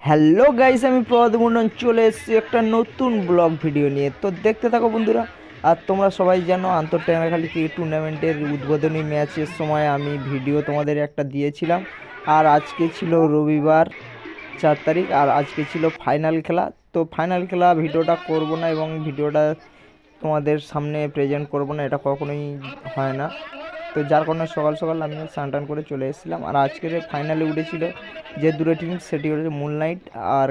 Hello guys, আমি প্রদ্যুম্ন চলে এসেছি একটা নতুন ব্লগ ভিডিও নিয়ে। তো দেখতে থাকো বন্ধুরা। আর তোমরা সবাই জানো আন্তঃটাঙ্গাখালী ক্রিকেট টুর্নামেন্টের উদ্বোধনী ম্যাচের সময় আমি ভিডিও তোমাদের একটা দিয়েছিলাম। আর আজকে ছিল রবিবার 4 তারিখ, আর আজকে ছিল ফাইনাল খেলা। তো ফাইনাল খেলা ভিডিওটা করব না এবং ভিডিওটা তোমাদের সামনে প্রেজেন্ট করব না, এটা কখনোই হয় না। তো যার কারণে সকাল সকাল আমি স্নান টান করে চলে এসেছিলাম। আর আজকের ফাইনালে উঠেছিল যে দুটো টিম, সেটি হচ্ছে মুনলাইট আর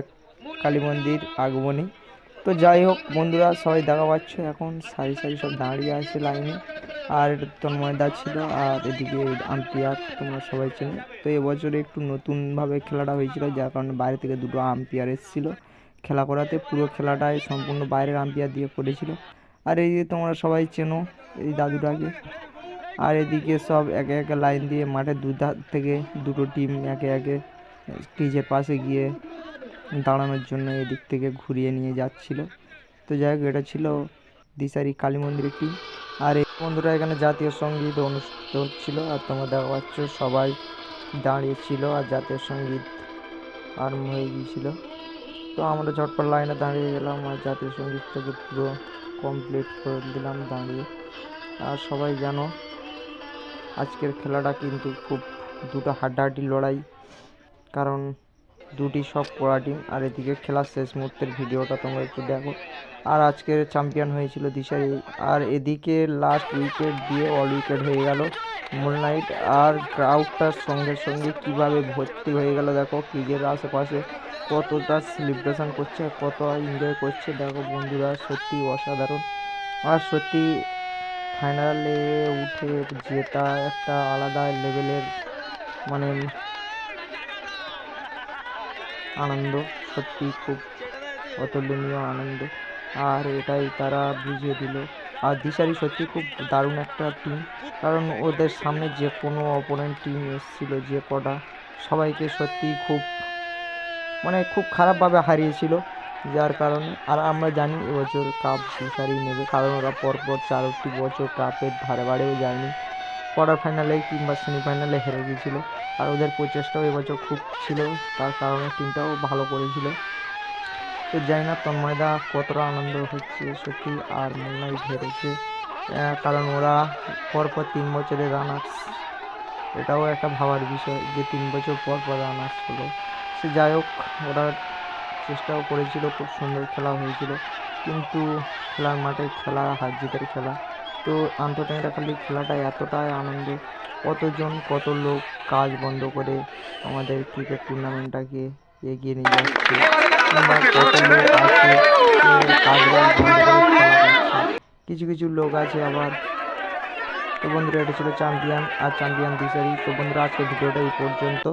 কালী মন্দির আগমনী। তো যাই হোক বন্ধুরা, সবাই দেখা পাচ্ছ এখন সারি সারি সব দাঁড়িয়ে আছে লাইনে। আর এটা তন্ময়দা ছিল, আর এদিকে আম্পায়ার তোমরা সবাই চেনো। তো এবছরে একটু নতুনভাবে খেলাটা হয়েছিল, যার কারণে বাইরে থেকে দুটো আম্পায়ার এসেছিলো খেলা করাতে। পুরো খেলাটাই সম্পূর্ণ বাইরের আম্পায়ার দিয়ে করেছিল। আর এই যে তোমরা সবাই চেনো এই দাদুটাকে। আর এদিকে সব একে একে লাইন দিয়ে মাঠের দুধার থেকে দুটো টিম একে একে ক্রিজের পাশে গিয়ে দাঁড়ানোর জন্য এদিক থেকে ঘুরিয়ে নিয়ে যাচ্ছিল। তো যাই হোক, এটা ছিল দিশারি কালী মন্দিরের টিম। আর এই বন্ধুরা এখানে জাতীয় সঙ্গীত অনুষ্ঠিত হচ্ছিল, আর তোমরা দেখা পাচ্ছ সবাই দাঁড়িয়েছিল আর জাতীয় সঙ্গীত আরম্ভ হয়ে গিয়েছিল। তো আমরা ঝটপট লাইনে দাঁড়িয়ে গেলাম আর জাতীয় সঙ্গীতটাকে পুরো কমপ্লিট করে দিলাম দাঁড়িয়ে। আর সবাই জানো আজকের খেলাটা কিন্তু খুব দুটো হাড্ডাহাড্ডি লড়াই, কারণ দুটি সব কড়া টিম। আর এদিকে খেলার শেষ মুহূর্তের ভিডিওটা তোমরা একটু দেখো। আর আজকের চ্যাম্পিয়ন হয়েছিল দিশারি। আর এদিকে লাস্ট উইকেট দিয়ে অল উইকেট হয়ে গেল মুনলাইট। আর ক্রাউডটার সঙ্গে সঙ্গে কীভাবে ভর্তি হয়ে গেল দেখো, ক্রিজের আশেপাশে কতটা সেলিব্রেশন করছে, কত এনজয় করছে দেখো বন্ধুরা, সত্যি অসাধারণ। আর সত্যি ফাইনালে উঠে জেতা একটা আলাদা লেভেলের মানে আনন্দ, সত্যি খুব অতুলনীয় আনন্দ। আর এটাই তারা বুঝিয়ে দিল। আর দিশারি সত্যি খুব দারুণ একটা টিম, কারণ ওদের সামনে যে কোনো অপোনেন্ট টিম এসেছিল যে কটা, সবাইকে সত্যি খুব খুব খারাপভাবে হারিয়েছিল, যার কারণে। আর আমরা জানি এবছর কাপ দিশারি নেবে, কারণ ওরা পরপর 4টি বছর কাপের ধারে বাড়েও যায়নি, কোয়ার্টার ফাইনালে কিংবা সেমিফাইনালে হেরে গিয়েছিল। আর ওদের প্রচেষ্টাও এবছর খুব ছিল, তার কারণে টিমটাও ভালো করেছিল। তো জানি না তন্ময়দা কতটা আনন্দ হচ্ছে সত্যি। আর মুন্নাই হেরেছে, কারণ ওরা পরপর 3 বছরের রানার্স, এটাও একটা ভাবার বিষয় যে 3 বছর পর পর রানার্স হলো। সে যাই হোক, ওরা চেষ্টাও করেছিল, খুব সুন্দর খেলা হয়েছিল। কিন্তু খেলার মাঠে খেলা হার জিতের খেলা। তো আন্তঃটাঙ্গাখালী খেলাটা এতটাই আনন্দ, কত লোক কাজ বন্ধ করে আমাদের ক্রিকেট টুর্নামেন্টটাকে এগিয়ে নিয়ে যাচ্ছে, কিংবা কত লোক আছে কাজ বন্ধ করে খেলা করছে, কিছু কিছু লোক আছে আবার। তো বন্ধুরা, এটা ছিল চ্যাম্পিয়ন আর চ্যাম্পিয়ন দিশারি। তো বন্ধুরা, আজকে ভিডিওটা এই পর্যন্ত।